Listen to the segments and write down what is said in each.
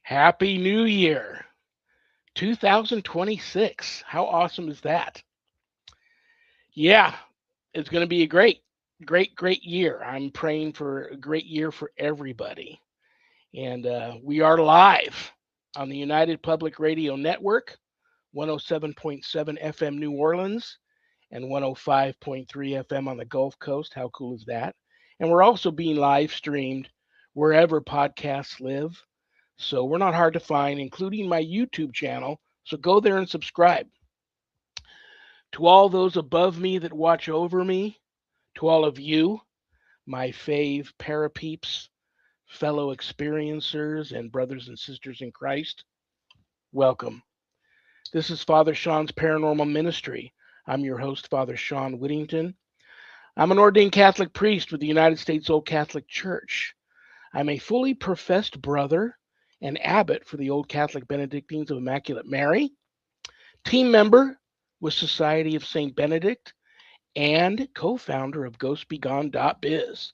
Happy New Year, 2026. How awesome is that? Yeah, it's going to be a great year. I'm praying for a great year for everybody. And we are live on the United Public Radio Network, 107.7 FM New Orleans and 105.3 FM on the Gulf Coast. How cool is that? And we're also being live streamed wherever podcasts live. So we're not hard to find, including my YouTube channel. So go there and subscribe. To all those above me that watch over me, to all of you, my fave parapeeps, fellow experiencers, and brothers and sisters in Christ, welcome. This is Father Shawn's Paranormal Ministry. I'm your host, Father Shawn Whittington. I'm an ordained Catholic priest with the United States Old Catholic Church. I'm a fully professed brother and abbot for the Old Catholic Benedictines of Immaculate Mary, team member with Society of St. Benedict, and co-founder of GhostBegone.biz.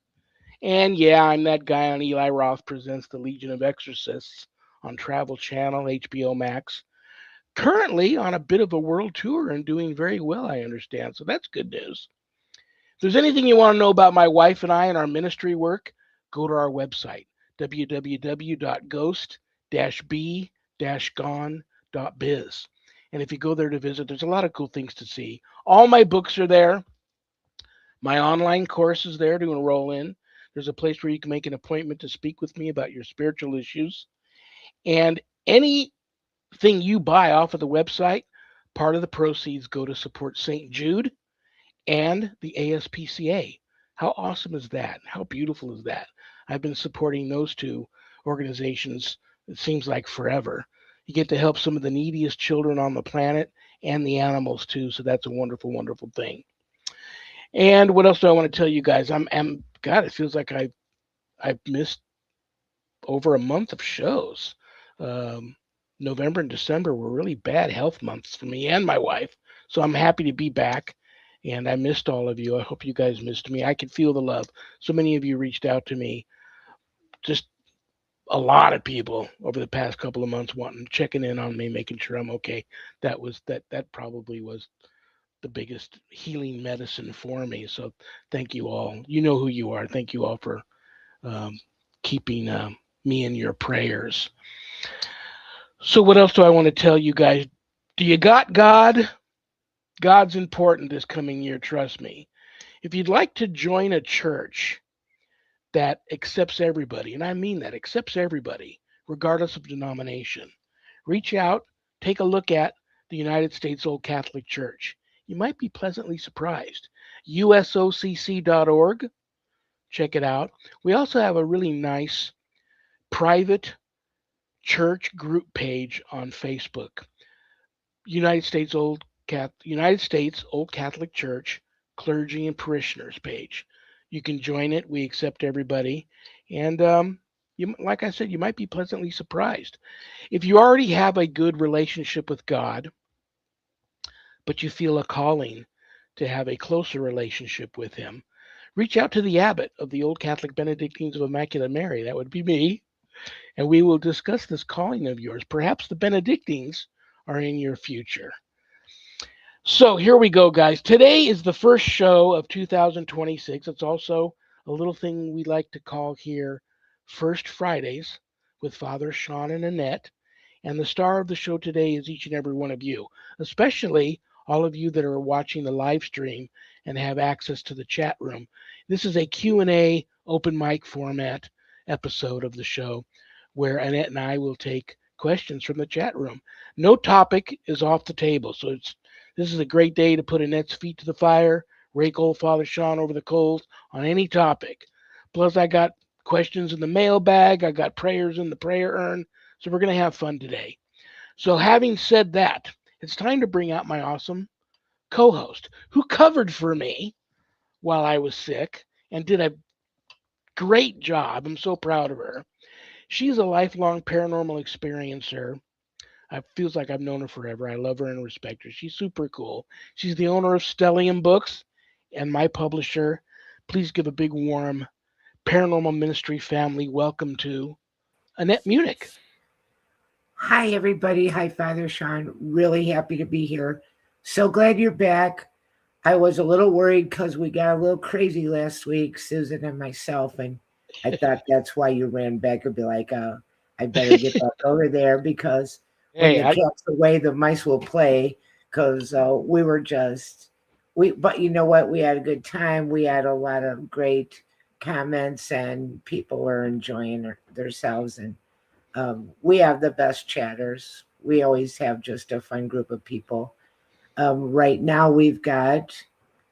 And yeah, I'm that guy on Eli Roth Presents The Legion of Exorcists on Travel Channel, HBO Max. Currently on a bit of a world tour and doing very well, I understand. So that's good news. If there's anything you want to know about my wife and I and our ministry work, go to our website, www.ghost-b-gone.biz. And if you go there to visit, there's a lot of cool things to see. All my books are there. My online course is there to enroll in. There's a place where you can make an appointment to speak with me about your spiritual issues. And anything you buy off of the website, part of the proceeds go to support St. Jude and the ASPCA. How awesome is that? How beautiful is that? I've been supporting those two organizations, it seems like forever. You get to help some of the neediest children on the planet and the animals too, so that's a wonderful, wonderful thing. And what else do I want to tell you guys? I'm God, it feels like I've missed over a month of shows. Um, November and December were really bad health months for me and my wife, so I'm happy to be back. And I missed all of you. I hope you guys missed me. I could feel the love. So many of you reached out to me. Just a lot of people over the past couple of months wanting checking in on me, making sure I'm okay. That probably was the biggest healing medicine for me. So thank you all. You know who you are. Thank you all for um, keeping me in your prayers. So what else do I want to tell you guys? Do you got God? God's important this coming year, trust me. If you'd like to join a church that accepts everybody, and I mean that, accepts everybody, regardless of denomination, reach out, take a look at the United States Old Catholic Church. You might be pleasantly surprised. usocc.org, check it out. We also have a really nice private church group page on Facebook. United States Old Catholic Church Clergy and Parishioners page. You can join it. We accept everybody, and like I said, you might be pleasantly surprised. If you already have a good relationship with God, but you feel a calling to have a closer relationship with Him, reach out to the abbot of the Old Catholic Benedictines of Immaculate Mary. That would be me, and we will discuss this calling of yours. Perhaps the Benedictines are in your future. So here we go, guys. Today is the first show of 2026. It's also a little thing we like to call here First Fridays with Father Shawn and Annette. And the star of the show today is each and every one of you, especially all of you that are watching the live stream and have access to the chat room. This is a Q&A open mic format episode of the show where Annette and I will take questions from the chat room. No topic is off the table, so this is a great day to put Annette's feet to the fire, rake old Father Shawn over the coals on any topic. Plus, I got questions in the mailbag. I got prayers in the prayer urn. So we're going to have fun today. So having said that, it's time to bring out my awesome co-host who covered for me while I was sick and did a great job. I'm so proud of her. She's a lifelong paranormal experiencer. It feels like I've known her forever. I love her and respect her. She's super cool. She's the owner of Stellium Books and my publisher. Please give a big warm Paranormal Ministry family welcome to Annette Munich. Hi, everybody. Hi, Father Shawn. Really happy to be here. So glad you're back. I was a little worried because we got a little crazy last week, Susan and myself, and I thought that's why you ran back and be like, I better get back over there because when Hey, the I cat's away, the mice will play. Because we were just but you know what? We had a good time. We had a lot of great comments, and people were enjoying themselves, and we have the best chatters. We always have just a fun group of people. Right now, we've got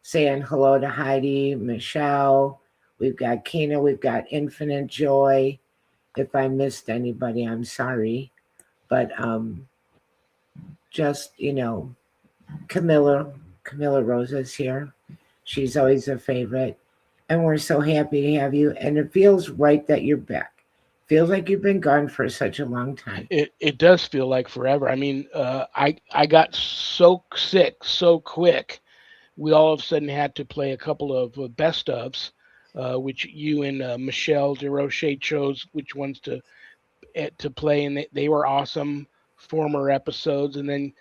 saying hello to Heidi, Michelle. We've got Kena. We've got Infinite Joy. If I missed anybody, I'm sorry. But just, Camilla Rosa's here. She's always a favorite. And we're so happy to have you. And it feels right that you're back. Feels like you've been gone for such a long time. it does feel like forever. I mean, I got so sick so quick. We all of a sudden had to play a couple of best ofs, which you and Michelle DeRoche chose which ones to play, and they were awesome former episodes. And then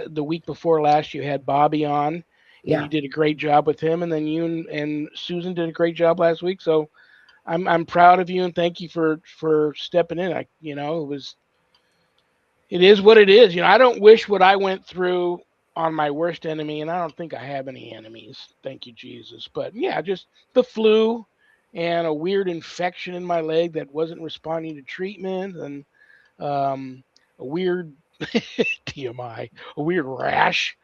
the week before last, you had Bobby on, and Yeah. you did a great job with him. And then you and Susan did a great job last week. So I'm proud of you and thank you for stepping in. It is what it is. I don't wish what I went through on my worst enemy, and I don't think I have any enemies. Thank you, Jesus. But yeah, just the flu and a weird infection in my leg that wasn't responding to treatment, and a weird TMI, a weird rash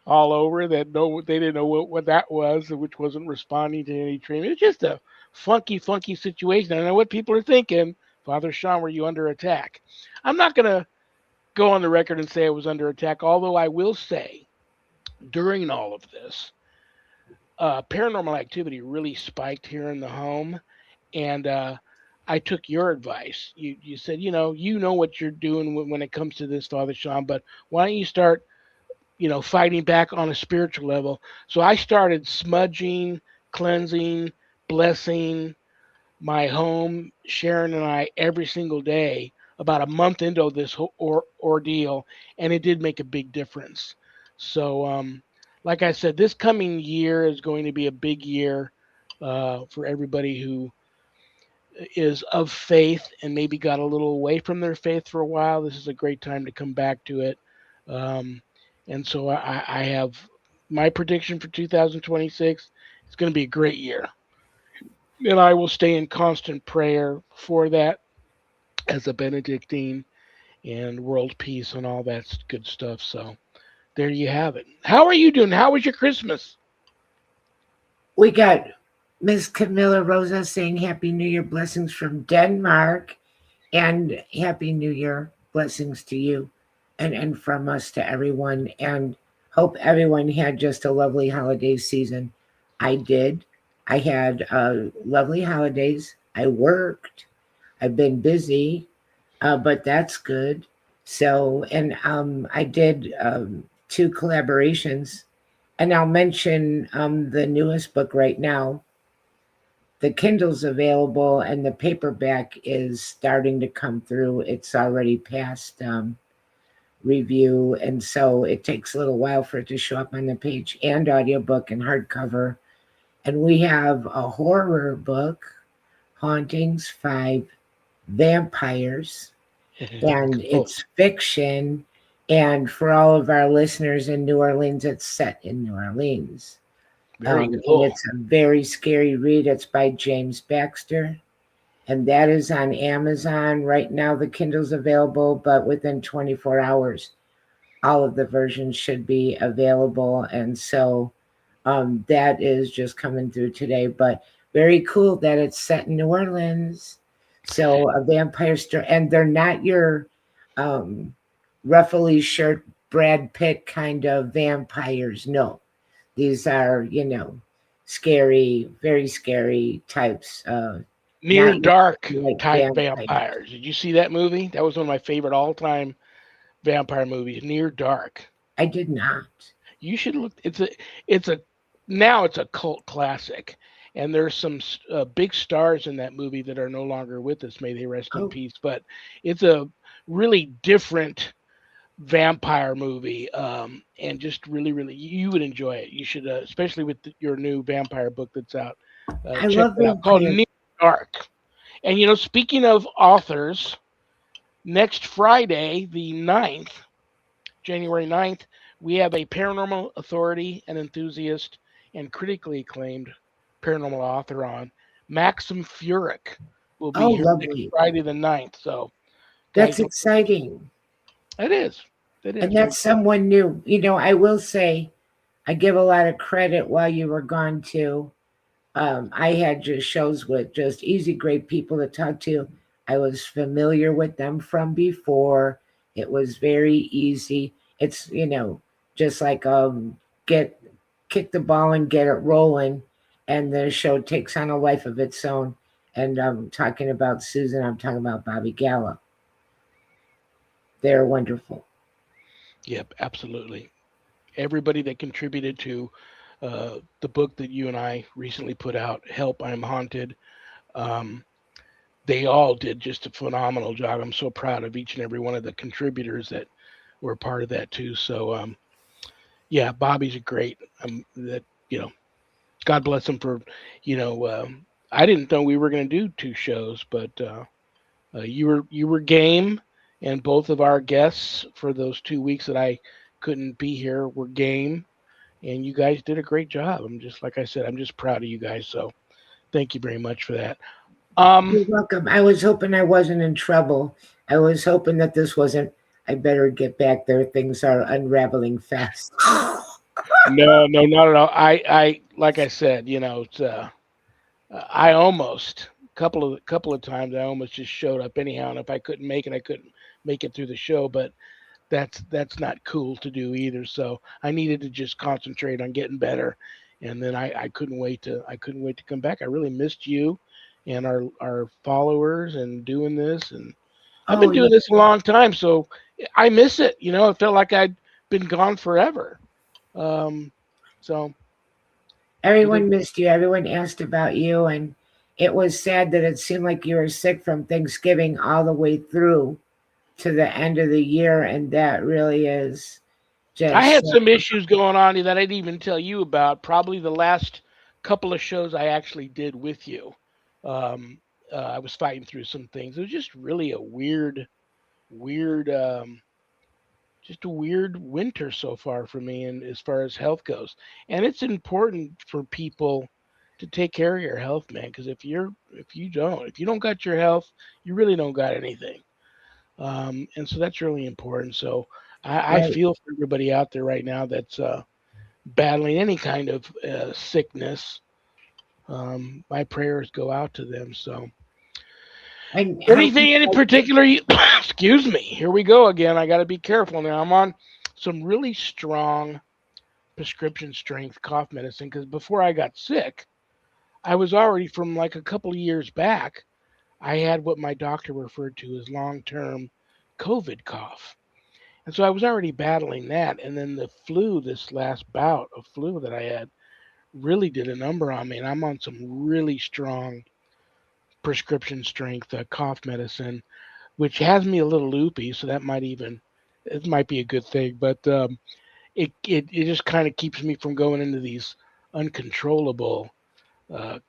all over that they didn't know what that was, which wasn't responding to any treatment. It's just a funky situation. I don't know what people are thinking. Father Shawn, were you under attack? I'm not gonna go on the record and say I was under attack, although I will say during all of this, paranormal activity really spiked here in the home, and I took your advice. You said, you know what you're doing when it comes to this, Father Shawn, but why don't you start, fighting back on a spiritual level? So I started smudging, cleansing, blessing my home, Sharon and I, every single day, about a month into this whole ordeal, and it did make a big difference. So, like I said, this coming year is going to be a big year for everybody who is of faith and maybe got a little away from their faith for a while. This is a great time to come back to it. Um, and so I have my prediction for 2026. It's going to be a great year. And I will stay in constant prayer for that as a Benedictine and world peace and all that good stuff. So there you have it. How are you doing? How was your Christmas? We got Miss Camilla Rosa saying Happy New Year blessings from Denmark, and Happy New Year blessings to you, and from us to everyone. And hope everyone had just a lovely holiday season. I did. I had lovely holidays. I worked. I've been busy, but that's good. So, and I did two collaborations, and I'll mention the newest book right now. The Kindle's available, and the paperback is starting to come through. It's already past review, and so it takes a little while for it to show up on the page, and audiobook and hardcover. And we have a horror book, Hauntings 5 Vampires, and Cool. it's fiction. And for all of our listeners in New Orleans, it's set in New Orleans. Very And cool. it's a very scary read. It's by James Baxter, and that is on Amazon. Right now, the Kindle's available, but within 24 hours, all of the versions should be available. And so that is just coming through today. But very cool that it's set in New Orleans. So a vampire story, and they're not your um, ruffly shirt Brad Pitt kind of vampires. No, these are, scary, very scary types. Near Not Dark like type vampires. vampires. Did you see that movie? That was one of my favorite all time vampire movies, Near Dark. I did not. You should look. It's a now it's a cult classic, and there's some big stars in that movie that are no longer with us. May they rest in Oh, peace. But it's a really different vampire movie, and just really, really, you would enjoy it. You should, especially with your new vampire book that's out. I Check love that out. Called vampires. Near Dark. And speaking of authors, next Friday, the 9th, January 9th, we have a paranormal authority and enthusiast and critically acclaimed paranormal author on. Maxim Furyk will Oh, be here next lovely. Friday the 9th. So, That's guys, don't, exciting. it is. It And is very that's someone new. I will say, I give a lot of credit while you were gone too. I had just shows with just easy, great people to talk to. I was familiar with them from before. It was very easy. It's, just like get kick the ball and get it rolling, and the show takes on a life of its own. And I'm talking about Susan. I'm talking about Bobby Gallo. They're wonderful. Yep, absolutely. Everybody that contributed to the book that you and I recently put out, Help, I'm Haunted, um, they all did just a phenomenal job. I'm so proud of each and every one of the contributors that were a part of that too. So, yeah, Bobby's a great, that, you know, God bless him for, you know, I didn't know we were going to do two shows, but you were game, and both of our guests for those 2 weeks that I couldn't be here were game, and you guys did a great job. I'm just like I said, I'm just proud of you guys. So thank you very much for that. Um, You're welcome. I was hoping I wasn't in trouble. I was hoping that this wasn't. I better get back there. Things are unraveling fast. no, no, not at all. I like I said, it's I almost couple of times I almost just showed up anyhow, and if I couldn't make it, I couldn't make it through the show. But that's not cool to do either. So I needed to just concentrate on getting better, and then I couldn't wait to come back. I really missed you and our followers and doing this, and I've Oh, been yeah. doing this a long time, so I miss it. It felt like I'd been gone forever. Um, so it is. Everyone missed you. Everyone asked about you. And it was sad that it seemed like you were sick from Thanksgiving all the way through to the end of the year. And that really is I just, had some issues going on that I didn't even tell you about. Probably the last couple of shows I actually did with you. Um, I was fighting through some things. It was just really a weird, just a weird winter so far for me, and as far as health goes. And it's important for people to take care of your health, man. Because if you don't got your health, you really don't got anything. And so that's really important. So I right. feel for everybody out there right now that's battling any kind of sickness. My prayers go out to them. So, And how anything in particular? Excuse me. Here we go again. I got to be careful now. I'm on some really strong prescription strength cough medicine because before I got sick, I was already from like a couple of years back. I had what my doctor referred to as long term COVID cough. And so I was already battling that. And then the flu, this last bout of flu that I had, really did a number on me. And I'm on some really strong prescription strength cough medicine, which has me a little loopy. So it might be a good thing. But it just kind of keeps me from going into these uncontrollable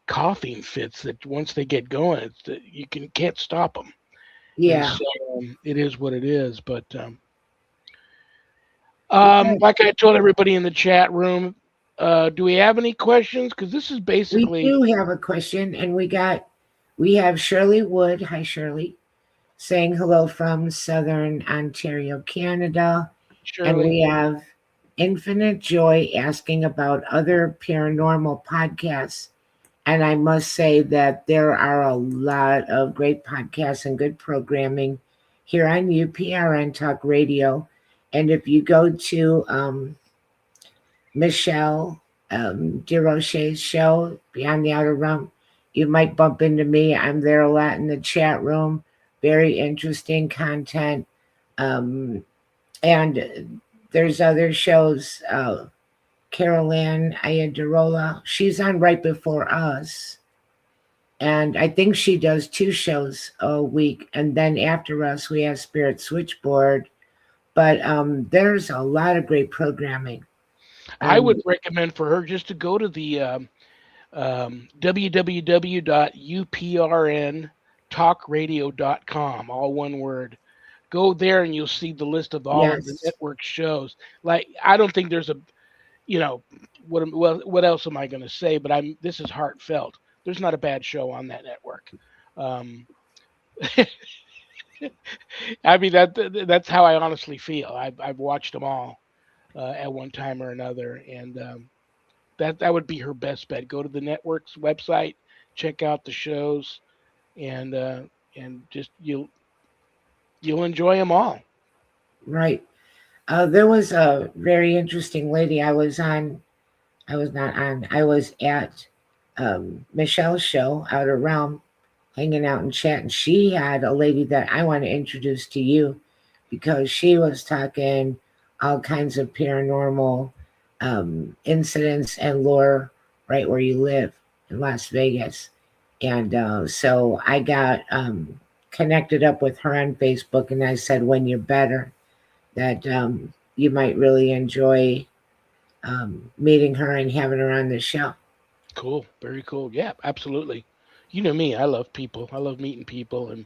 coughing fits that once they get going, you can't stop them. And yeah. so it is what it is. But We got, like I told everybody in the chat room, do we have any questions? Because this is we basically do have a question, and we have Shirley Wood. Hi, Shirley, saying hello from Southern Ontario, Canada. And Shirley. we have Infinite Joy asking about other paranormal podcasts. And I must say that there are a lot of great podcasts and good programming here on UPRN Talk Radio. And if you go to Michelle DeRoche's show, Beyond the Outer Realm, you might bump into me. I'm there a lot in the chat room. Very interesting content. And there's other shows. Carol Ann Ayadarola. She's on right before us. And I think she does 2 shows a week. And then after us, we have Spirit Switchboard. But there's a lot of great programming. I would Um, recommend for her just to go to the www.uprntalkradio.com, all one word. Go there and you'll see the list of all of the yes, network shows. Like I don't think there's a, you know, what else am I going to say? But I'm this is heartfelt. There's not a bad show on that network. Um, I mean that's how I honestly feel. I've watched them all at one time or another, and that would be her best bet. Go to the network's website, check out the shows, and uh, and just you'll enjoy them all. right. There was a very interesting lady I was on. I was not on. I was at Michelle's show, Outer Realm, hanging out and chatting. She had a lady that I want to introduce to you because she was talking all kinds of paranormal incidents and lore right where you live in Las Vegas. And so I got connected up with her on Facebook, and I said, when you're better, that you might really enjoy meeting her and having her on the show. Cool, very cool. Yeah, absolutely. You know me, I love people. I love meeting people, and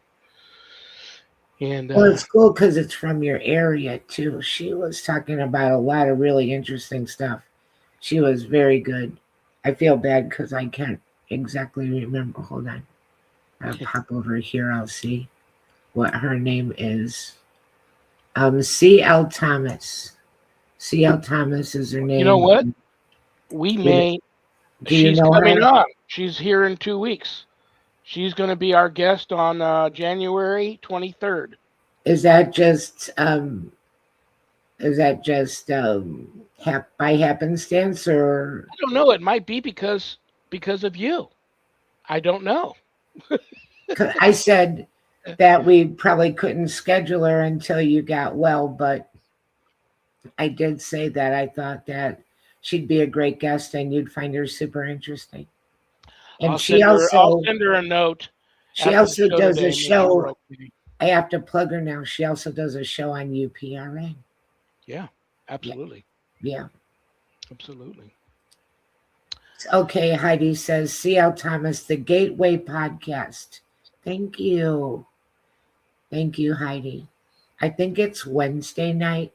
Well, it's cool because it's from your area too. She was talking about a lot of really interesting stuff. She was very good. I feel bad because I can't exactly remember. Hold on. I'll pop over here. I'll see what her name is. C.L. Thomas. C.L. Thomas is her you know name. what? We Do, may. do you She's know coming her? on. She's here in 2 weeks. She's going to be our guest on January 23rd. Is that just by happenstance or I don't know. It might be because of you. I don't know. 'cause I said that we probably couldn't schedule her until you got well, but I did say that I thought that she'd be a great guest and you'd find her super interesting. And I'll send her a note she after the also show does a today, make show. sure we're okay. I have to plug her now. She also does a show on UPRN. Yeah, Yeah, absolutely, yeah. absolutely. Okay, Heidi says, C.L. Thomas, the Gateway Podcast. Thank you. Thank you, Heidi. I think it's Wednesday night.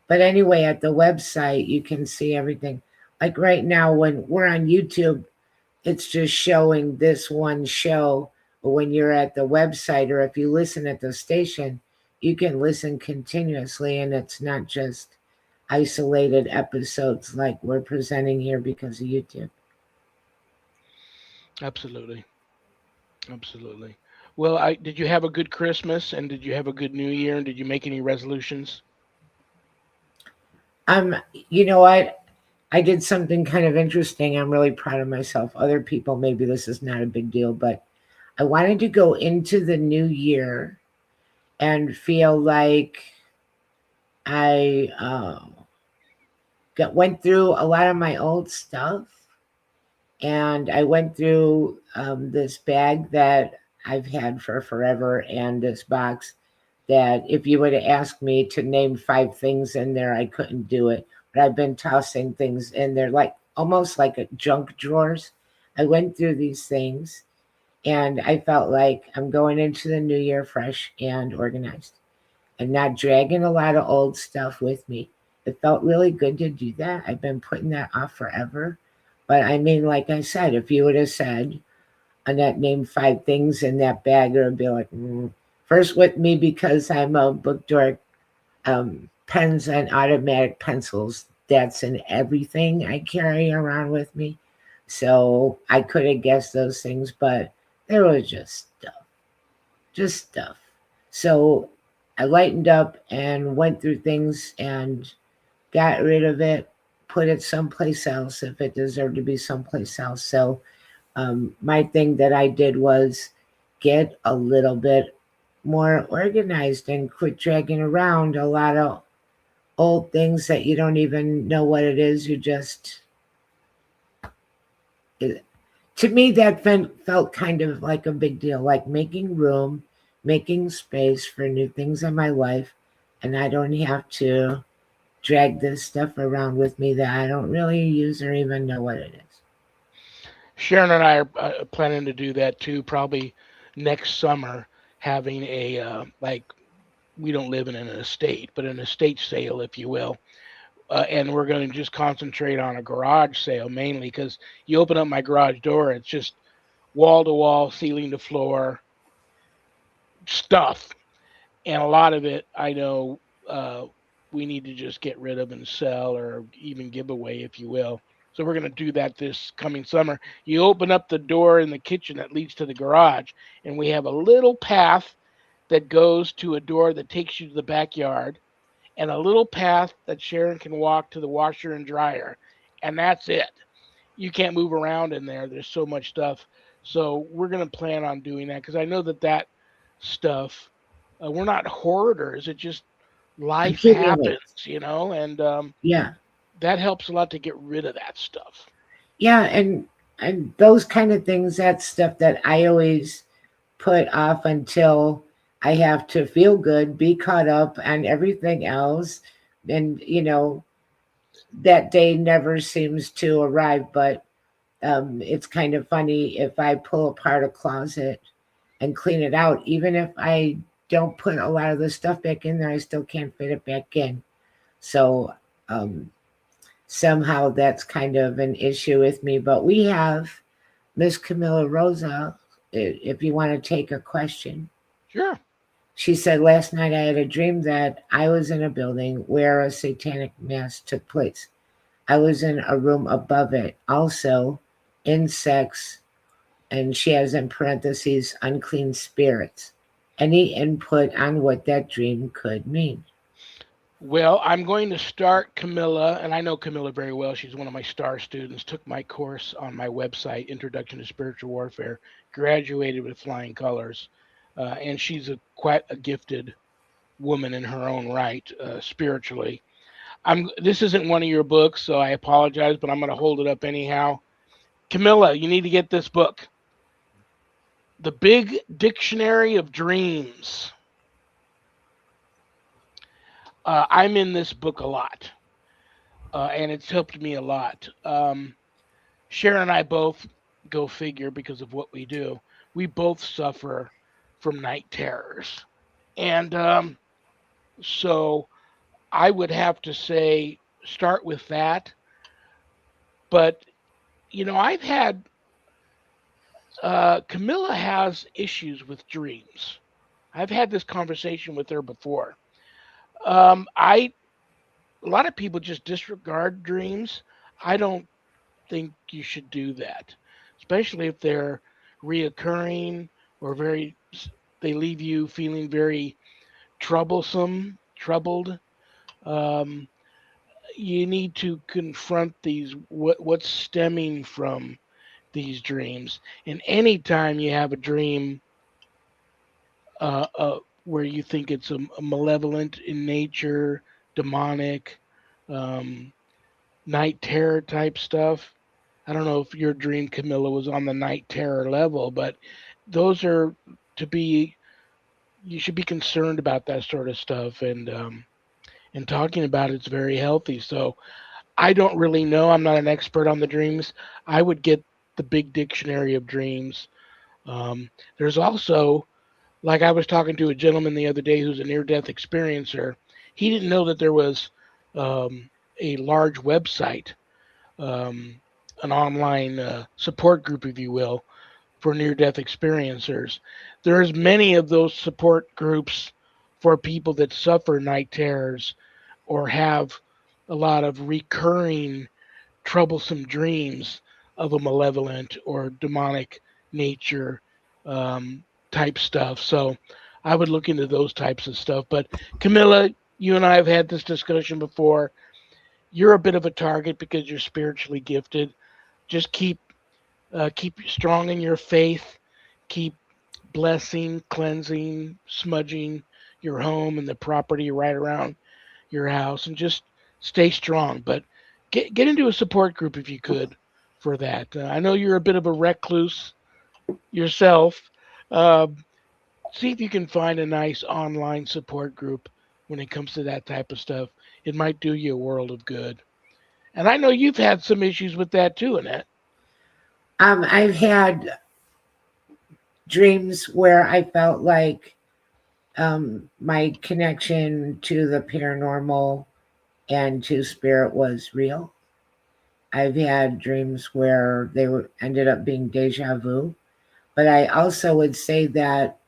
But anyway, at the website, you can see everything. Like right now, when we're on YouTube, it's just showing this one show. But when you're at the website or if you listen at the station, you can listen continuously and it's not just isolated episodes like we're presenting here because of YouTube. Absolutely. Absolutely. Well, I did you have a good Christmas and did you have a good New Year and did you make any resolutions? Um, you know what? I did something kind of interesting. I'm really proud of myself. Other people, maybe this is not a big deal, but I wanted to go into the new year and feel like I went through a lot of my old stuff, and I went through this bag that I've had for forever, and this box that if you would have asked me to name 5 things in there, I couldn't do it. But I've been tossing things in there like almost like a junk drawers. I went through these things and I felt like I'm going into the new year fresh and organized and not dragging a lot of old stuff with me. It felt really good to do that. I've been putting that off forever. But I mean, like I said, if you would have said, Annette, name 5 things in that bag, it would be like, first with me because I'm a book dork, pens and automatic pencils. That's in everything I carry around with me. So I could have guessed those things, but there was just stuff. So I lightened up and went through things and got rid of it, put it someplace else if it deserved to be someplace else. So my thing that I did was get a little bit more organized and quit dragging around a lot of old things that you don't even know what it is. You just, it, to me, that felt kind of like a big deal, like making room, making space for new things in my life. And I don't have to drag this stuff around with me that I don't really use or even know what it is. Sharon and I are planning to do that too, probably next summer, having a like we don't live in an estate, but an estate sale, if you will. And we're going to just concentrate on a garage sale mainly because you open up my garage door, it's just wall to wall, ceiling to floor stuff. And a lot of it, I know we need to just get rid of and sell or even give away, if you will. So we're going to do that this coming summer. You open up the door in the kitchen that leads to the garage, and we have a little path that goes to a door that takes you to the backyard, and a little path that Sharon can walk to the washer and dryer, and that's it. You can't move around in there. There's so much stuff. So we're going to plan on doing that because I know that stuff, we're not hoarders. It just life Accumulates. happens, and Yeah. that helps a lot to get rid of that stuff. Yeah. And those kind of things, that's stuff that I always put off until I have to feel good, be caught up on everything else. And, that day never seems to arrive. But it's kind of funny if I pull apart a closet and clean it out, even if I don't put a lot of the stuff back in there, I still can't fit it back in. So um, somehow that's kind of an issue with me. But we have Miss Camilla Rosa, if you want to take a question. Sure. She said, last night I had a dream that I was in a building where a satanic mass took place. I was in a room above it. Also, insects, and she has in parentheses, unclean spirits. Any input on what that dream could mean? Well, I'm going to start Camilla, and I know Camilla very well. She's one of my star students, took my course on my website, Introduction to Spiritual Warfare, graduated with flying colors, and she's quite a gifted woman in her own right, spiritually. This isn't one of your books, so I apologize, but I'm going to hold it up anyhow. Camilla, you need to get this book, The Big Dictionary of Dreams. I'm in this book a lot, and it's helped me a lot. Sharon and I both, go figure, because of what we do, we both suffer from night terrors. And so I would have to say, start with that. But, I've had, Camilla has issues with dreams. I've had this conversation with her before. A lot of people just disregard dreams. I don't think you should do that, especially if they're reoccurring or they leave you feeling very troubled. Um, you need to confront what's stemming from these dreams. And anytime you have a dream where you think it's a malevolent in nature, demonic, um, night terror type stuff. I don't know if your dream, Camilla, was on the night terror level, but those are to be. You should be concerned about that sort of stuff, and talking about it's very healthy. So I don't really know. I'm not an expert on the dreams. I would get the Big Dictionary of Dreams. There's also, like, I was talking to a gentleman the other day who's a near-death experiencer. He didn't know that there was a large website, um, an online support group, if you will, for near-death experiencers. There's many of those support groups for people that suffer night terrors or have a lot of recurring troublesome dreams of a malevolent or demonic nature, um, type stuff. So I would look into those types of stuff. But Camilla, you and I have had this discussion before. You're a bit of a target because you're spiritually gifted. Just keep strong in your faith. Keep blessing, cleansing, smudging your home and the property right around your house, and just stay strong. But get into a support group if you could for that. I know you're a bit of a recluse yourself. Uh, See if you can find a nice online support group when it comes to that type of stuff. It might do you a world of good. And I know you've had some issues with that too, Annette. I've had dreams where I felt like my connection to the paranormal and to spirit was real. I've had dreams where ended up being deja vu. But I also would say that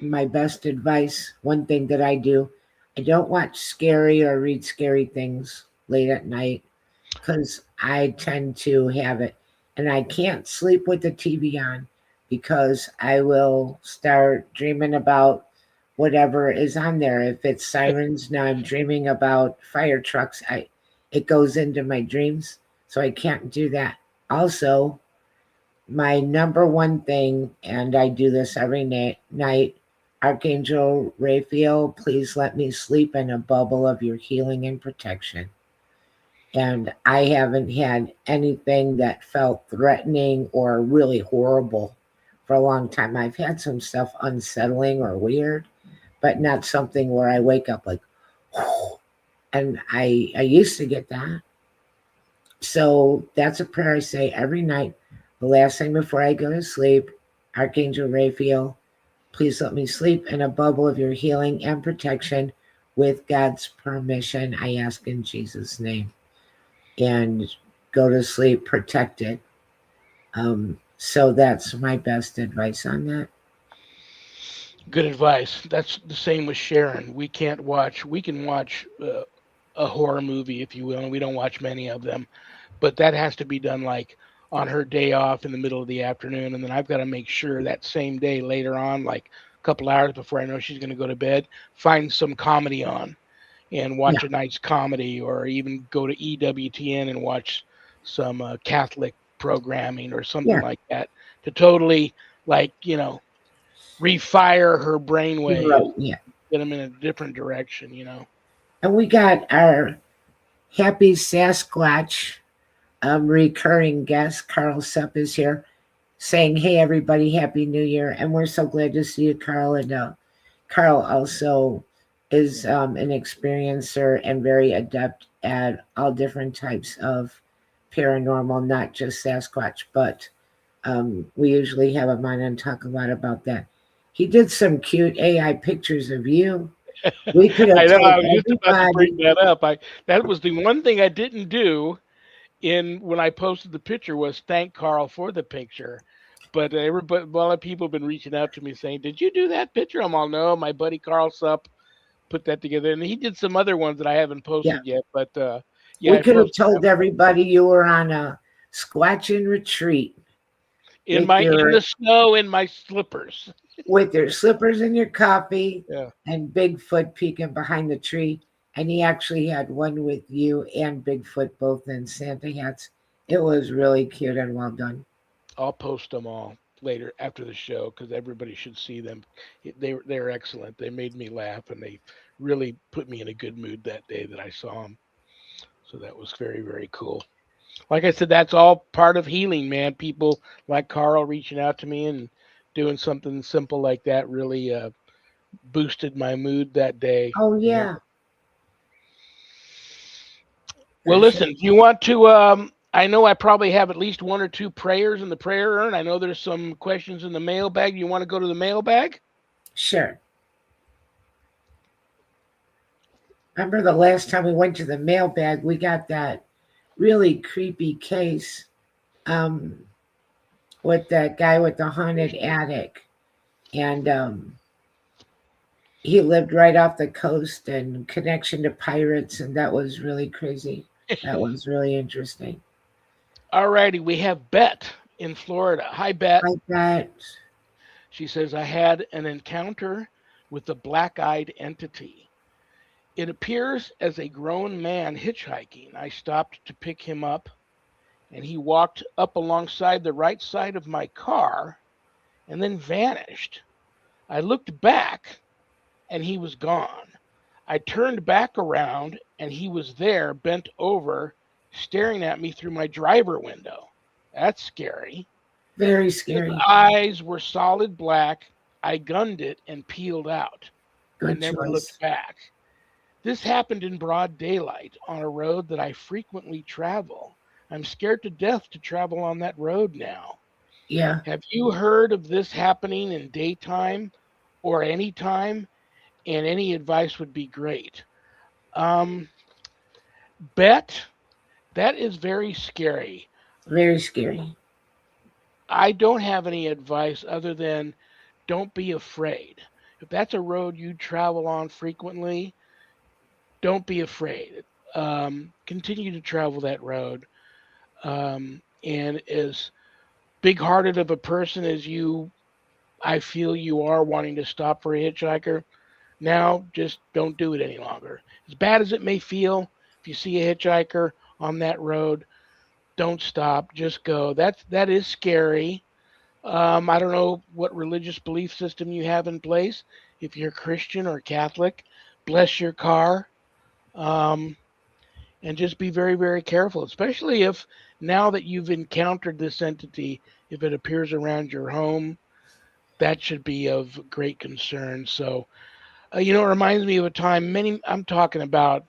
my best advice, one thing that I do, I don't watch scary or read scary things late at night because I tend to have it. And I can't sleep with the TV on because I will start dreaming about whatever is on there. If it's sirens, now I'm dreaming about fire trucks. It goes into my dreams, so I can't do that. Also, my number one thing, and I do this every night, Archangel Raphael, please let me sleep in a bubble of your healing and protection. And I haven't had anything that felt threatening or really horrible for a long time. I've had some stuff unsettling or weird, but not something where I wake up like, and I used to get that. So that's a prayer I say every night, the last thing before I go to sleep. Archangel Raphael, please let me sleep in a bubble of your healing and protection with God's permission. I ask in Jesus' name. And go to sleep protected. So that's my best advice on that. Good advice. That's the same with Sharon. We can watch a horror movie, if you will, and we don't watch many of them, but that has to be done like on her day off in the middle of the afternoon. And then I've got to make sure that same day later on, like a couple hours before I know she's going to go to bed, find some comedy on and Yeah, watch a nice comedy, or even go to EWTN and watch some Catholic programming or something yeah, like that to totally, like, refire her you're brainwave, right. Yeah. get them in a different direction. And we got our happy Sasquatch recurring guest, Carl Supp, is here saying, hey, everybody, Happy New Year. And we're so glad to see you, Carl. And Carl also is an experiencer and very adept at all different types of paranormal, not just Sasquatch, but we usually have him on and talk a lot about that. He did some cute AI pictures of you. We could have I know. told I was just about to bring everybody. that up. That was the one thing I didn't do in when I posted the picture was thank Carl for the picture. But everybody, a lot of people have been reaching out to me saying, "Did you do that picture?" I'm all, "No, my buddy Carl Supp put that together, and he did some other ones that I haven't Yeah, posted yet." But yeah, we I could have posted told everybody you were on a squatching retreat in with my in your the snow in my slippers. slippers and your coffee Yeah. and Bigfoot peeking behind the tree. And he actually had one with you and Bigfoot both in Santa hats. It was really cute and well done. I'll post them all later after the show because everybody should see them. They're excellent. They made me laugh and they really put me in a good mood that day that I saw them. So that was very, very cool. Like I said, that's all part of healing, man. People like Carl reaching out to me and doing something simple like that really boosted my mood that Oh day. yeah, Well, for sure. listen, if you want to, I know I probably have at least one or two prayers in the prayer urn. I know there's some questions in the mailbag. You want to go to the mailbag? Sure. Remember the last time we went to the mailbag, we got that really creepy case um, with that guy with the haunted attic. And he lived right off the coast and connection to pirates. And that was really crazy. That was really interesting. All righty, we have Bet in Florida. Hi, Bet. Like that. She says, I had an encounter with a black eyed entity. It appears as a grown man hitchhiking. I stopped to pick him up, and he walked up alongside the right side of my car and then vanished. I looked back, and he was gone. I turned back around and he was there, bent over, staring at me through my driver window. That's scary. Very His scary. eyes were solid black. I gunned it and peeled out. I Good never looked choice. back. This happened in broad daylight on a road that I frequently travel. I'm scared to death to travel on that road now. Yeah, Have you heard of this happening in daytime or any time? And any advice would be great. Um, Bet, that is very scary. very scary. I don't have any advice other than don't be afraid. If that's a road you travel on frequently, don't be afraid. Continue to travel that road. And as big hearted of a person as I feel you are wanting to stop for a hitchhiker, now just don't do it any longer. As bad as it may feel, if you see a hitchhiker on that road, don't stop. Just go. That is scary. I don't know what religious belief system you have in place. If you're Christian or Catholic, bless your car. Um, and just be very, very careful, especially if now that you've encountered this entity, if it appears around your home, that should be of great concern. So, it reminds me of a time I'm talking about,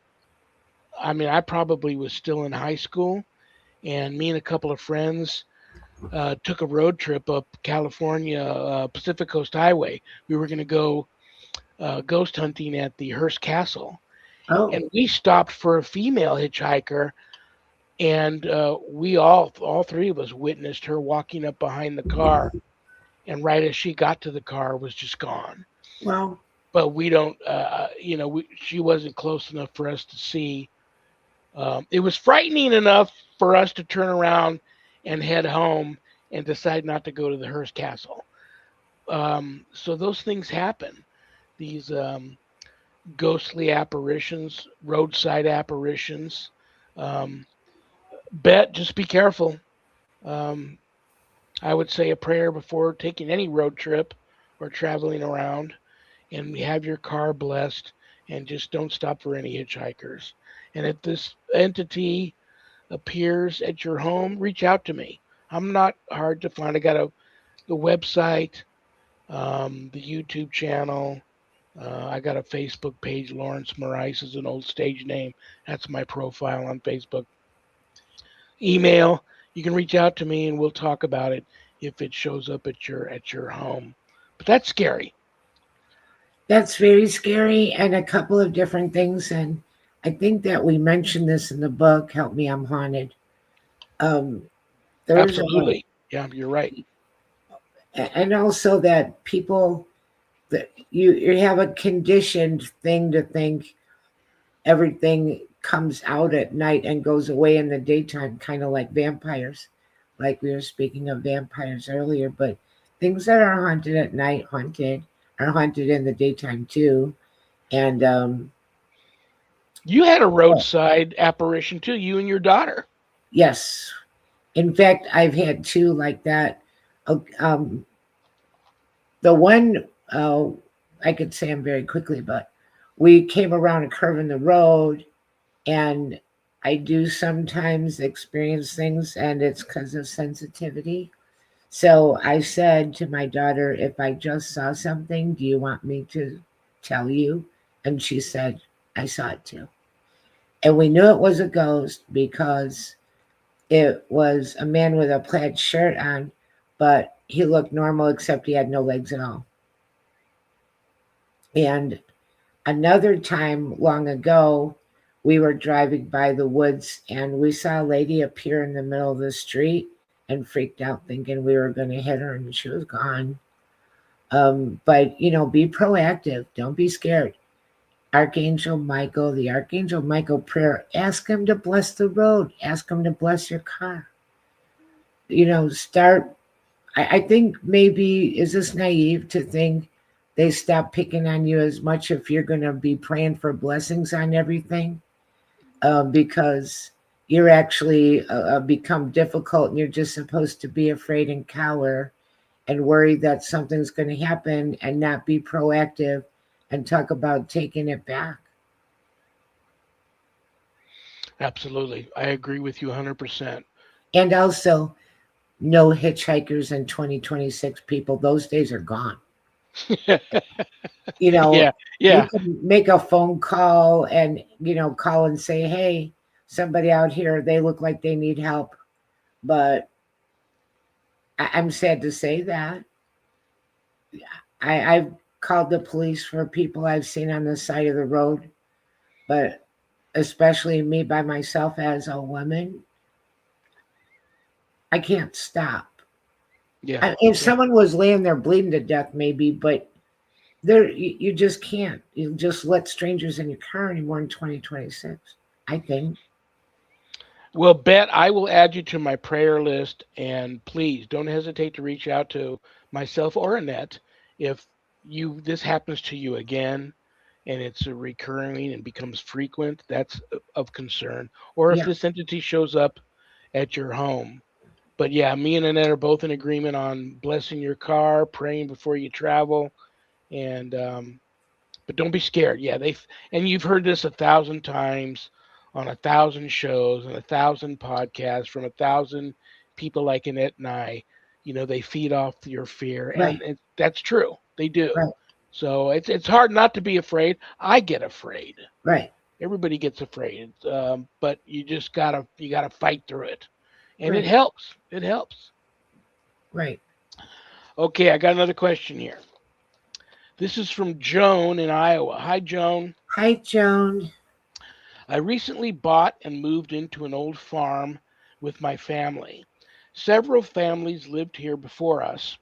I mean, I probably was still in high school, and me and a couple of friends took a road trip up California Pacific Coast Highway. We were going to go ghost hunting at the Hearst Castle, Oh, and we stopped for a female hitchhiker, and all three of us witnessed her walking up behind the car, and right as she got to the car, was just gone. well, But we don't, she wasn't close enough for us to see. It was frightening enough for us to turn around and head home and decide not to go to the Hearst Castle. So those things happen. These ghostly apparitions, roadside apparitions. Um, just be careful. Um, I would say a prayer before taking any road trip or traveling around, and have your car blessed, and just don't stop for any hitchhikers. And if this entity appears at your home, reach out to me. I'm not hard to find. I got the website, the YouTube channel. I got a Facebook page. Lawrence Maurice is an old stage name. That's my profile on Facebook. Email. You can reach out to me and we'll talk about it if it shows up at your home. But that's scary. that's very scary and a couple of different things. And I think that we mentioned this in the book, Help Me, I'm Haunted. Um, there's Absolutely. Yeah, you're right. and also that people, that you have a conditioned thing to think everything comes out at night and goes away in the daytime, kind of like vampires, like we were speaking of vampires earlier. But things that are haunted at night, are haunted in the daytime too. And You had a oh, roadside apparition too, you and your daughter. yes, in fact, I've had two like that. Uh, Um, the one, uh, I could say them very quickly, but we came around a curve in the road, and I do sometimes experience things, and it's because of sensitivity. So I said to my daughter, if I just saw something, do you want me to tell you? And she said, I saw it too. And we knew it was a ghost because it was a man with a plaid shirt on, but he looked normal except he had no legs at all. And another time long ago, we were driving by the woods and we saw a lady appear in the middle of the street and freaked out thinking we were going to hit her and she was gone. But, be proactive. Don't be scared. Archangel Michael, the Archangel Michael prayer, ask him to bless the road, ask him to bless your car. Start. I think maybe, is this naive to think they stop picking on you as much if you're going to be praying for blessings on everything? Because you're actually become difficult and you're just supposed to be afraid and cower and worry that something's going to happen and not be proactive and talk about taking it back. Absolutely. I agree with you 100%. And also, no hitchhikers in 2026, people. Those days are gone. You know, Yeah. you Yeah. can make a phone call and, call and say, hey, somebody out here, they look like they need help. But I'm sad to say that. I've called the police for people I've seen on the side of the road, but especially me by myself as a woman, I can't stop. Yeah. If Yeah. someone was laying there bleeding to death, maybe, but you just can't. You just let strangers in your car anymore in 2026. I think. Well, Bet, I will add you to my prayer list, and please don't hesitate to reach out to myself or Annette if this happens to you again and it's a recurring and becomes frequent. That's of concern. Or if Yeah, this entity shows up at your home. But yeah, me and Annette are both in agreement on blessing your car, praying before you travel, and but don't be scared. Yeah, and you've heard this 1,000 times on 1,000 shows and 1,000 podcasts from 1,000 people like Annette and I. They feed off your fear, right, and that's true. They do. right, So it's hard not to be afraid. I get afraid. right, Everybody gets afraid, but you gotta fight through it, and it right, helps. It helps. right. Okay, I got another question here. This is from Joan in Iowa. Hi, Joan. Hi, Joan. I recently bought and moved into an old farm with my family. Several families lived here before us.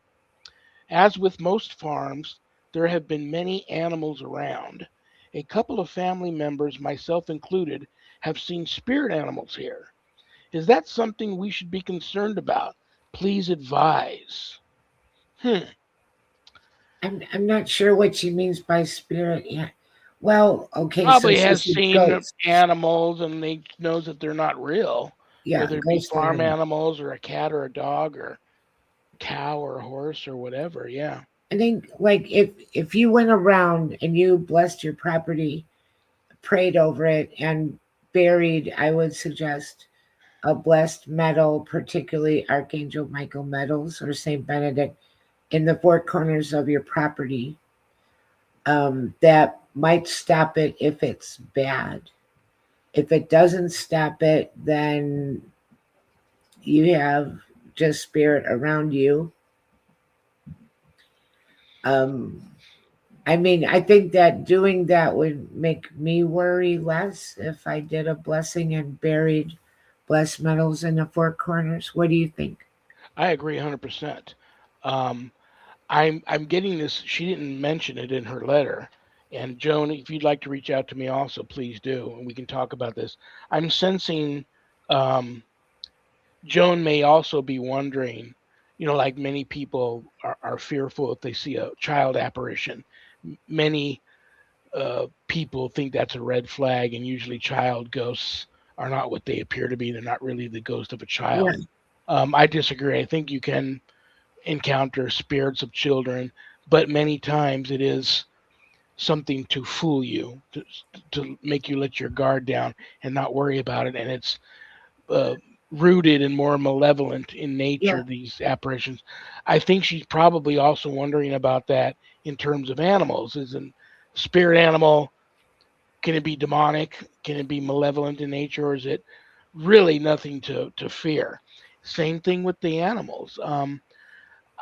As with most farms, there have been many animals around. A couple of family members, myself included, have seen spirit animals here. Is that something we should be concerned about? Please advise. Hmm. I'm not sure what she means by spirit yet. Well, okay, so Probably she has said seen ghosts. animals and they knows that they're not real, Yeah, whether it be ghost farm animal. animals or a cat or a dog or cow or a horse or whatever. Yeah. I think like if you went around and you blessed your property, prayed over it, and buried, I would suggest a blessed medal, particularly Archangel Michael medals or Saint Benedict, in the four corners of your property. That might stop it if it's bad. If it doesn't stop it, then you have just spirit around you. Um, I mean, I think that doing that would make me worry less if I did a blessing and buried blessed medals in the four corners. What do you think? I agree 100%. Um, I'm getting this. She didn't mention it in her letter. And Joan, if you'd like to reach out to me also, please do, and we can talk about this. I'm sensing um, Joan may also be wondering, like many people are fearful if they see a child apparition. Many people think that's a red flag, and usually child ghosts are not what they appear to be. They're not really the ghost of a child. Yeah, I disagree. I think you can encounter spirits of children, but many times it is something to fool you, to make you let your guard down and not worry about it. And it's uh, rooted and more malevolent in yeah, nature, these apparitions. I think she's probably also wondering about that in terms of animals. Is a spirit animal, can it be demonic? Can it be malevolent in nature? Or is it really nothing to fear? Same thing with the animals.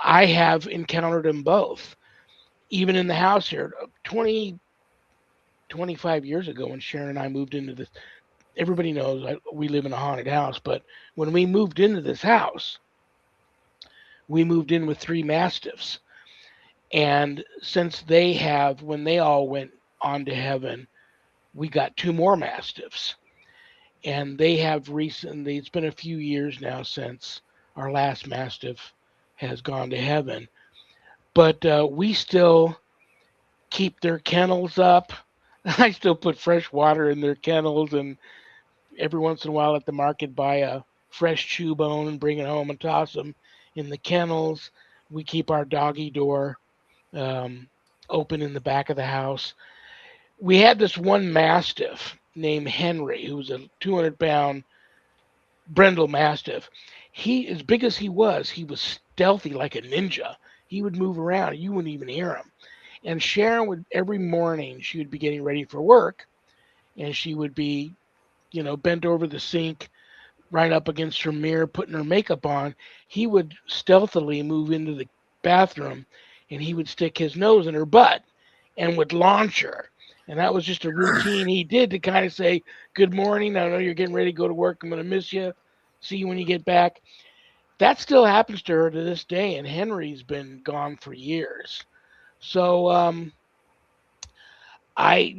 I have encountered them both. Even in the house here, 20, 25 years ago when Sharon and I moved into this, everybody knows we live in a haunted house, but when we moved into this house, we moved in with three mastiffs. And since when they all went on to heaven, we got two more mastiffs. And they have recently, it's been a few years now since our last mastiff has gone to heaven. But we still keep their kennels up. I still put fresh water in their kennels, and every once in a while at the market buy a fresh chew bone and bring it home and toss them in the kennels. We keep our doggy door um, open in the back of the house. We had this one mastiff. named Henry, who was a 200-pound Brindle Mastiff. He, as big as he was stealthy like a ninja. He would move around, you wouldn't even hear him. And Sharon would, every morning, she would be getting ready for work, and she would be, bent over the sink, right up against her mirror, putting her makeup on. He would stealthily move into the bathroom, and he would stick his nose in her butt and would launch her. And that was just a routine he did to kind of say, "Good morning. I know you're getting ready to go to work. I'm going to miss you. See you when you get back." That still happens to her to this day, and Henry's been gone for years. So I,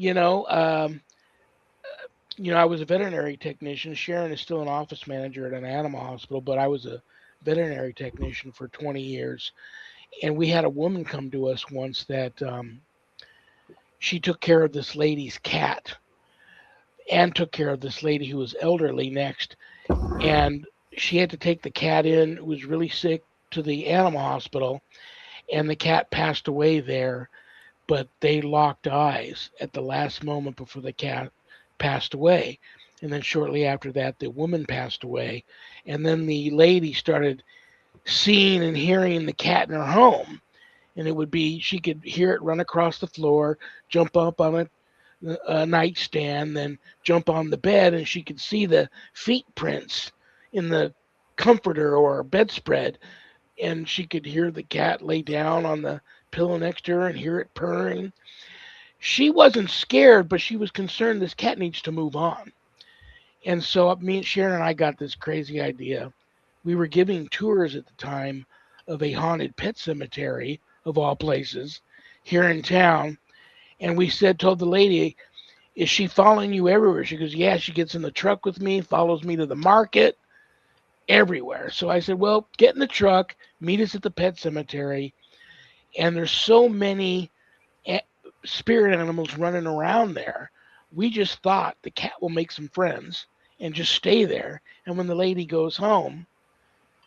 I was a veterinary technician. Sharon is still an office manager at an animal hospital, but I was a veterinary technician for 20 years. And we had a woman come to us once that she took care of this lady's cat and took care of this lady who was elderly next. And she had to take the cat in, who was really sick, to the animal hospital. And the cat passed away there, but they locked eyes at the last moment before the cat passed away. And then shortly after that, the woman passed away. And then the lady started seeing and hearing the cat in her home. And it would be, she could hear it run across the floor, jump up on a nightstand, then jump on the bed, and she could see the feet prints in the comforter or bedspread. And she could hear the cat lay down on the pillow next to her and hear it purring. She wasn't scared, but she was concerned this cat needs to move on. And so me and Sharon and I got this crazy idea. We were giving tours at the time of a haunted pet cemetery, of all places, here in town. And we told the lady, "Is she following you everywhere?" She goes, "Yeah, she gets in the truck with me, follows me to the market, everywhere." So I said, "Well, get in the truck, meet us at the pet cemetery." And there's so many spirit animals running around there. We just thought the cat will make some friends and just stay there. And when the lady goes home,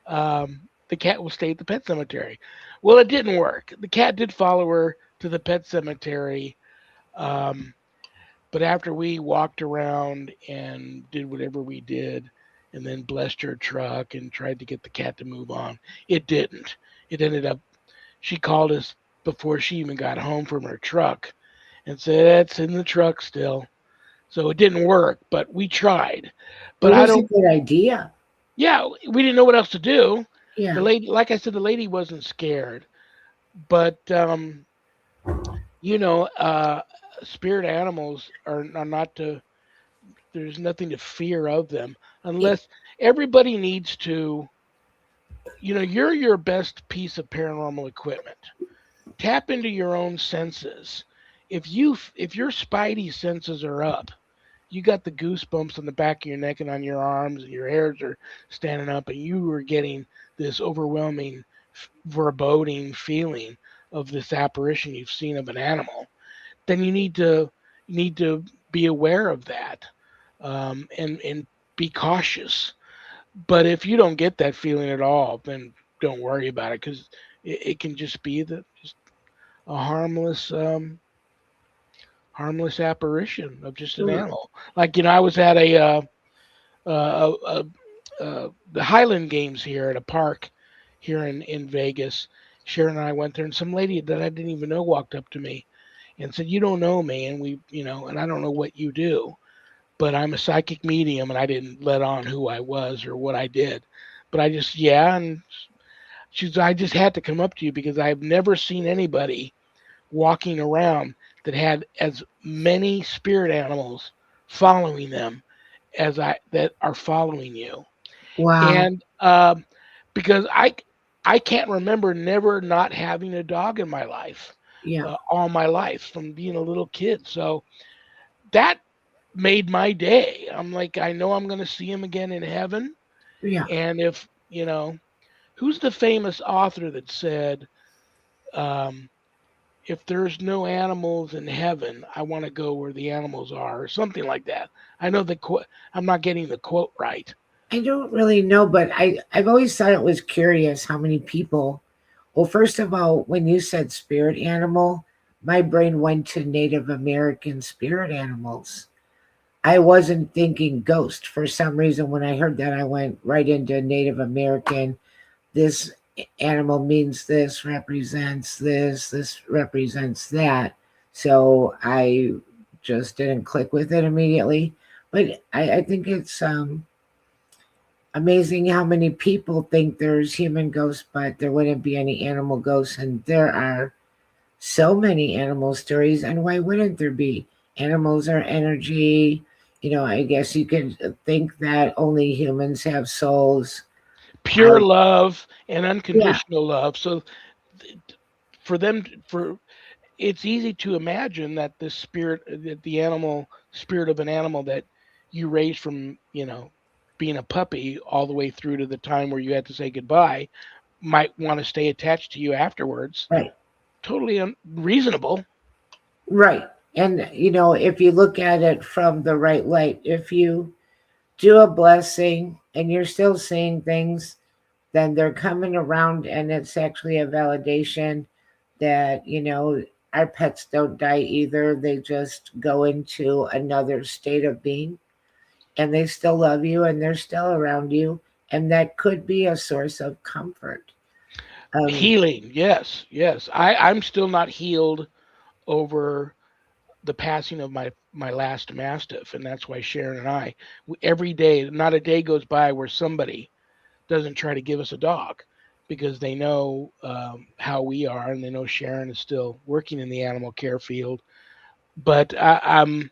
the cat will stay at the pet cemetery. Well, it didn't work. The cat did follow her to the pet cemetery. Um, but after we walked around and did whatever we did, and then blessed her truck and tried to get the cat to move on, it didn't. It ended up, she called us before she even got home from her truck and said, "It's in the truck still." So it didn't work, but we tried. It But I was a don't, good idea. yeah, we didn't know what else to do. The Yeah. lady, like I said, the lady wasn't scared. But, you know, uh, spirit animals are not to, there's nothing to fear of them It, unless everybody needs to, you're your best piece of paranormal equipment. Tap into your own senses. If your spidey senses are up, you got the goosebumps on the back of your neck and on your arms, and your hairs are standing up, and you are getting this overwhelming, foreboding feeling of this apparition you've seen of an animal. Then you need to be aware of that, and be cautious. But if you don't get that feeling at all, then don't worry about it, because it can just be just a harmless apparition of just an animal. Like, I was at uh, uh, the Highland Games here at a park here in Vegas. Sharon and I went there, and some lady that I didn't even know walked up to me and said, "You don't know me, and and I don't know what you do, but I'm a psychic medium, and I didn't let on who I was or what I did, but I just, yeah." And I just had to come up to you because I've never seen anybody walking around that had as many spirit animals following them as I that are following you. wow. And because I can't remember never not having a dog in my life, Yeah. all my life from being a little kid. So that made my day. I'm like, I know I'm going to see him again in heaven. Yeah. And if who's the famous author that said, um, "If there's no animals in heaven, I want to go where the animals are," or something like that. I know the quote. I'm not getting the quote right. I don't really know, but I've always thought it was curious how many people. Well, first of all, when you said spirit animal, my brain went to Native American spirit animals. I wasn't thinking ghost. For some reason, when I heard that, I went right into Native American. This animal means this represents that. So I just didn't click with it immediately. But I think it's amazing how many people think there's human ghosts, but there wouldn't be any animal ghosts. And there are so many animal stories. And why wouldn't there be? Animals are energy. I guess you could think that only humans have souls. I, Pure love and yeah, unconditional love. So for them, for it's easy to imagine that the spirit, that the animal spirit of an animal that you raised from, being a puppy all the way through to the time where you had to say goodbye, might want to stay attached to you afterwards. right. Totally reasonable. Right. And, if you look at it from the right light, if you do a blessing and you're still seeing things, then they're coming around and it's actually a validation that, our pets don't die either. They just go into another state of being and they still love you and they're still around you. And that could be a source of comfort. Um, Healing, yes, yes. I'm still not healed over the passing of my last mastiff, and that's why Sharon and I, every day, not a day goes by where somebody doesn't try to give us a dog, because they know how we are, and they know Sharon is still working in the animal care field. But I'm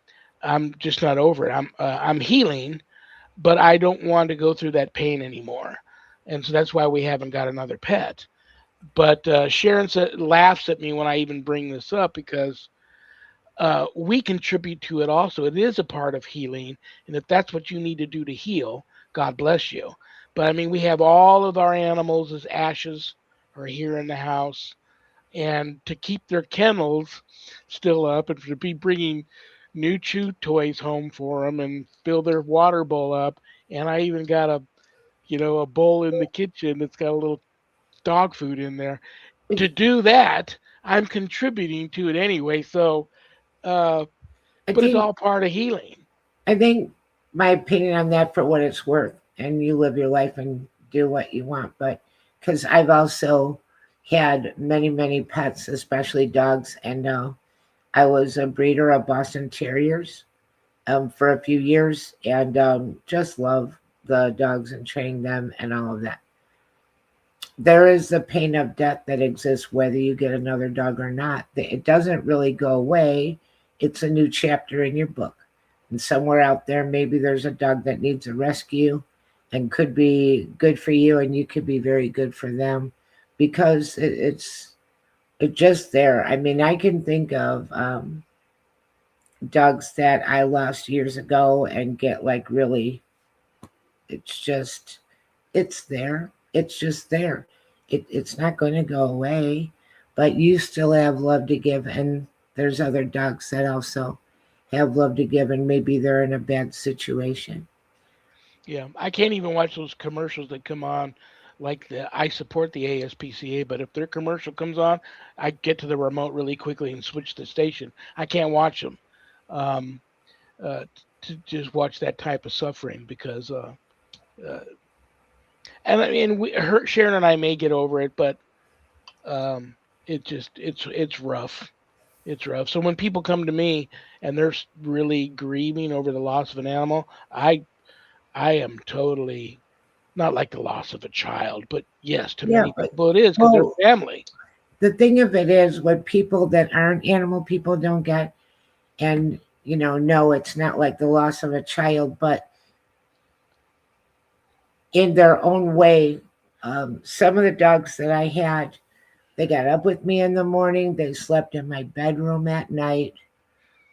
just not over it. I'm healing, but I don't want to go through that pain anymore, and so that's why we haven't got another pet. But Sharon laughs at me when I even bring this up, because we contribute to it also. It is a part of healing. And if that's what you need to do to heal, God bless you. But I mean, we have all of our animals as ashes are here in the house. And to keep their kennels still up and to be bringing new chew toys home for them and fill their water bowl up. And I even got a bowl in the kitchen that's got a little dog food in there. To do that, I'm contributing to it anyway. So, uh, I but it's think all part of healing. I think my opinion on that for what it's worth, and you live your life and do what you want. But because I've also had many, many pets, especially dogs, and I was a breeder of Boston Terriers for a few years, and just love the dogs and training them and all of that. There is the pain of death that exists whether you get another dog or not. It doesn't really go away. It's a new chapter in your book. And somewhere out there, maybe there's a dog that needs a rescue and could be good for you, and you could be very good for them because it's just there. I mean, I can think of dogs that I lost years ago and get like really, it's just, it's there. It's just there. It's not going to go away, but you still have love to give. And there's other dogs that also have love to give, and maybe they're in a bad situation. Yeah, I can't even watch those commercials that come on. Like I support the ASPCA, but if their commercial comes on, I get to the remote really quickly and switch the station. I can't watch them, um, to just watch that type of suffering, because uh, and I mean, Sharon and I may get over it, but um, it's rough. It's rough. So when people come to me and they're really grieving over the loss of an animal, I am totally not like the loss of a child, but yes, to Yeah, many but people it is, because they're well, family. the thing of it is, what people that aren't animal people don't get, and no, it's not like the loss of a child, but in their own way, some of the dogs that I had, they got up with me in the morning. They slept in my bedroom at night.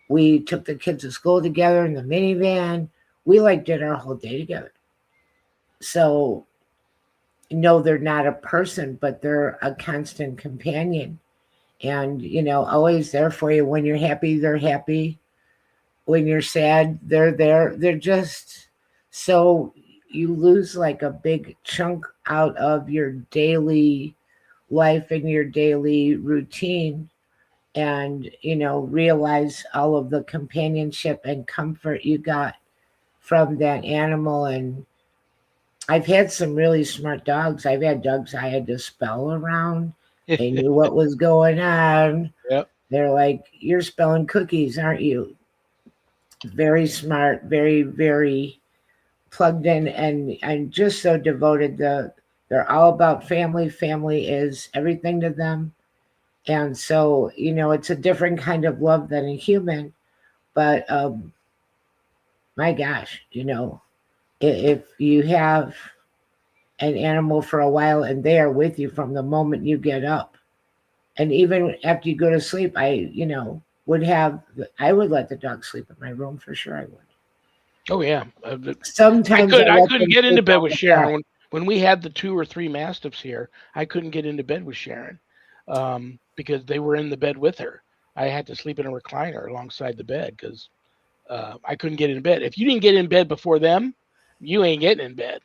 We took the kids to school together in the minivan. We like did our whole day together. So no, they're not a person, but they're a constant companion. And always there for you. When you're happy, they're happy. When you're sad, they're there. They're just so you lose like a big chunk out of your daily life and your daily routine, and realize all of the companionship and comfort you got from that animal. And I've had some really smart dogs. I've had dogs I had to spell around. They knew what was going on. Yep. They're like, "You're spelling cookies, aren't you?" Very smart, very, very plugged in, and just so devoted. They're all about family. Family is everything to them. And so, it's a different kind of love than a human. But my gosh, if you have an animal for a while and they are with you from the moment you get up, and even after you go to sleep, would have I would let the dog sleep in my room for sure. I would. Oh yeah. Sometimes I I let couldn't them get into sleep bed on with the bed. Sharon when we had the 2 or 3 mastiffs here. I couldn't get into bed with Sharon because they were in the bed with her. I had to sleep in a recliner alongside the bed because I couldn't get in bed. If you didn't get in bed before them, you ain't getting in bed.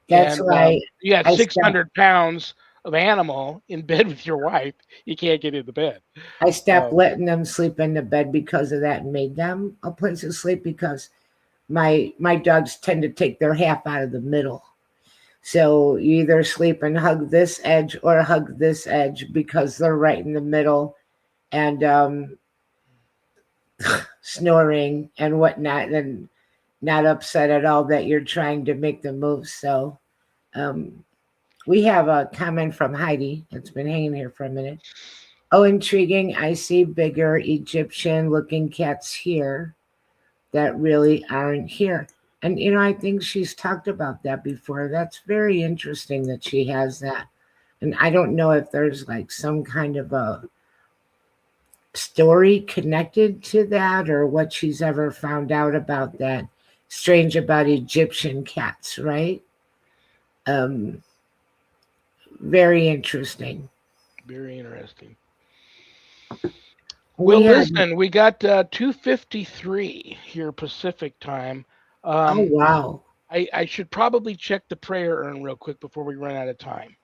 That's And why you got I stopped 600 pounds of animal in bed with your wife. You can't get into bed. I stopped Um, letting them sleep in the bed because of that, and made them a place to sleep, because my dogs tend to take their half out of the middle. So you either sleep and hug this edge or hug this edge, because they're right in the middle, and snoring and whatnot, and not upset at all that you're trying to make them move. So um, we have a comment from Heidi. It's been hanging here for a minute. Oh, intriguing. I see bigger Egyptian looking cats here that really aren't here. And, I think she's talked about that before. That's very interesting that she has that. And I don't know if there's like some kind of a story connected to that, or what she's ever found out about that. Strange about Egyptian cats, right? Um, very interesting. Very interesting. We Well, had, listen, we got 2:53 here Pacific time. oh, Um, wow. I should probably check the prayer urn real quick before we run out of time.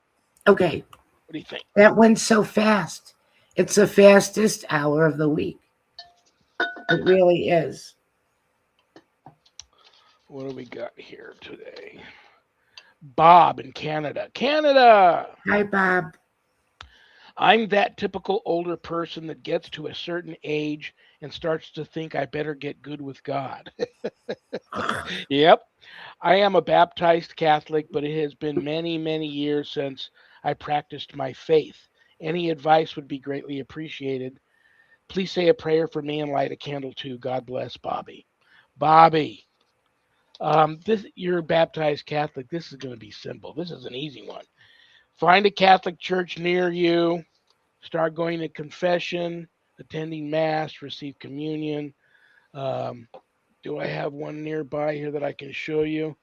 Okay, What do you think? that went so fast. It's the fastest hour of the week. It really is. What do we got here today? Bob in Canada. Canada! Hi, Bob. I'm that typical older person that gets to a certain age and starts to think I better get good with God. Yep. I am a baptized Catholic, but it has been many, many years since I practiced my faith. Any advice would be greatly appreciated. Please say a prayer for me and light a candle too. God bless Bobby. Bobby, this you're a baptized Catholic. This is going to be simple. This is an easy one. Find a Catholic church near you. Start going to confession, attending mass, receive communion. Um, do I have one nearby here that I can show you?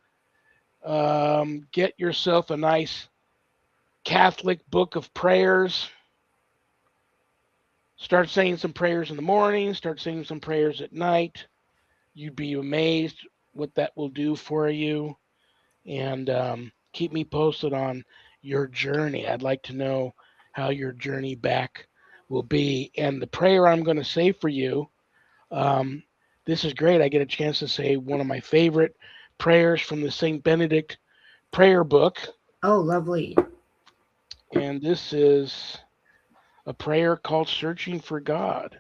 Get yourself a nice Catholic book of prayers. Start saying some prayers in the morning. Start saying some prayers at night. You'd be amazed what that will do for you. And keep me posted on your journey. I'd like to know how your journey back will be. And the prayer I'm going to say for you, um, this is great. I get a chance to say one of my favorite prayers from the St. Benedict prayer book. Oh, lovely. And this is a prayer called Searching for God.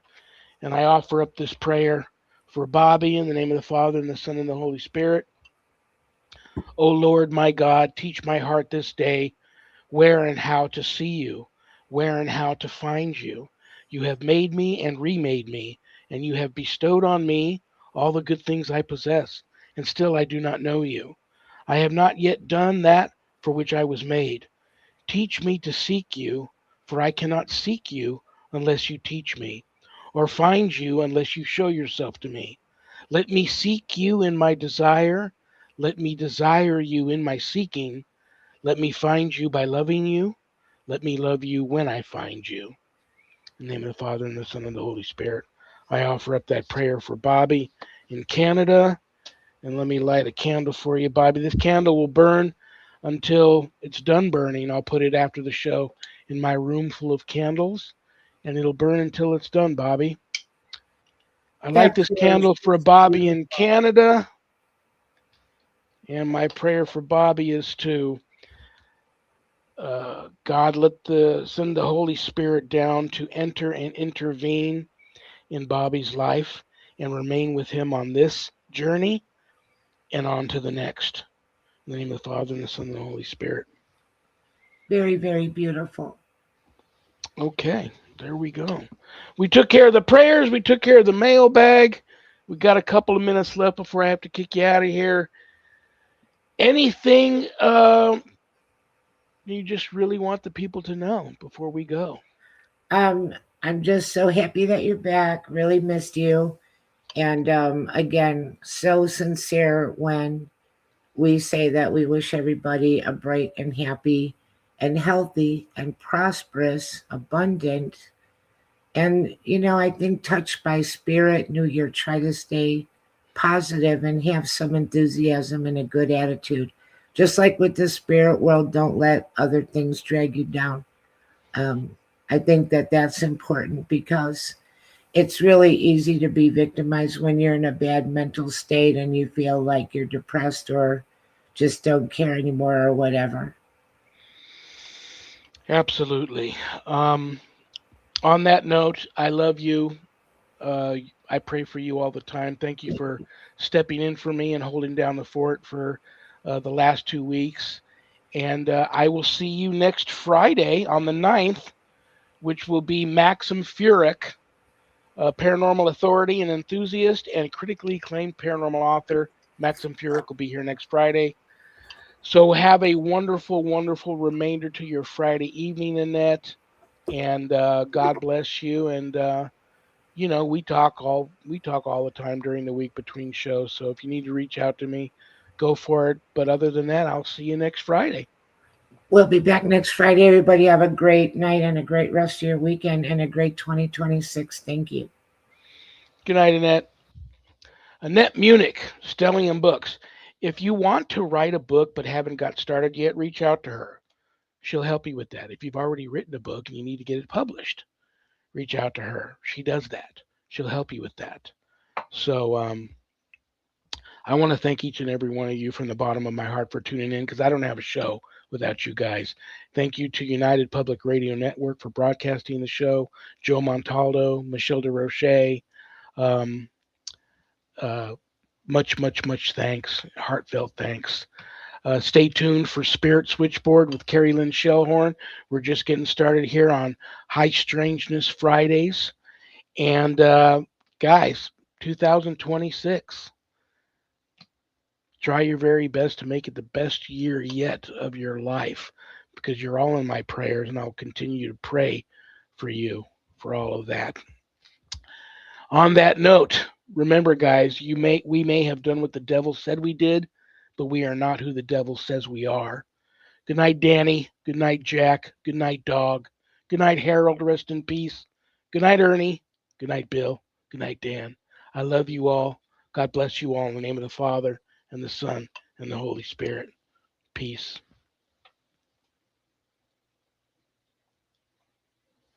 And I offer up this prayer for Bobby in the name of the Father and the Son and the Holy Spirit. O Lord, my God, teach my heart this day where and how to see you, where and how to find you. You have made me and remade me, and you have bestowed on me all the good things I possess, and still I do not know you. I have not yet done that for which I was made. Teach me to seek you, for I cannot seek you unless you teach me, or find you unless you show yourself to me. Let me seek you in my desire. Let me desire you in my seeking. Let me find you by loving you. Let me love you when I find you. In the name of the Father, and the Son, and the Holy Spirit, I offer up that prayer for Bobby in Canada. And let me light a candle for you, Bobby. This candle will burn until it's done burning. I'll put it after the show in my room full of candles. and it'll burn until it's done, Bobby. I light That this prayer is candle for just Bobby in beautiful. Canada, and my prayer for Bobby is to God let the send the Holy Spirit down to enter and intervene in Bobby's life and remain with him on this journey and on to the next. In the name of the Father and the Son and the Holy Spirit. Very, very beautiful. Okay, there we go. We took care of the prayers. We took care of the mailbag. We got a couple of minutes left before I have to kick you out of here. Anything you just really want the people to know before we go? Um, I'm just so happy that you're back. Really missed you. And again, so sincere when we say that we wish everybody a bright and happy and healthy and prosperous, abundant, and, I think touched by spirit, New Year, try to stay positive and have some enthusiasm and a good attitude. Just like with the spirit world, don't let other things drag you down. Um, I think that that's important because it's really easy to be victimized when you're in a bad mental state and you feel like you're depressed or just don't care anymore or whatever. Absolutely. Um, on that note, I love you. Uh, I pray for you all the time. Thank you for stepping in for me and holding down the fort for the last 2 weeks. And I will see you next Friday on the 9th, which will be Maxim Furyk, a paranormal authority and enthusiast and critically acclaimed paranormal author. Maxim Furyk will be here next Friday. So have a wonderful, wonderful remainder to your Friday evening, Annette. And God bless you. And we talk all the time during the week between shows. So if you need to reach out to me, go for it. But other than that, I'll see you next Friday. We'll be back next Friday. Everybody have a great night and a great rest of your weekend and a great 2026. Thank you. Good night, Annette. Annette Munich, Stellium Books. If you want to write a book but haven't got started yet, reach out to her. She'll help you with that. If you've already written a book and you need to get it published, reach out to her. She does that. She'll help you with that. So I want to thank each and every one of you from the bottom of my heart for tuning in because I don't have a show without you guys. Thank you to United Public Radio Network for broadcasting the show, Joe Montaldo, Michelle DeRoche. Um, uh, much, much, much thanks. Heartfelt thanks. Stay tuned for Spirit Switchboard with Carrie Lynn Shellhorn. We're just getting started here on High Strangeness Fridays. And guys, 2026, try your very best to make it the best year yet of your life because you're all in my prayers, and I'll continue to pray for you for all of that. On that note, remember, guys, we may have done what the devil said we did, but we are not who the devil says we are. Good night, Danny. Good night, Jack. Good night, Dog. Good night, Harold. Rest in peace. Good night, Ernie. Good night, Bill. Good night, Dan. I love you all. God bless you all in the name of the Father and the Son and the Holy Spirit. Peace.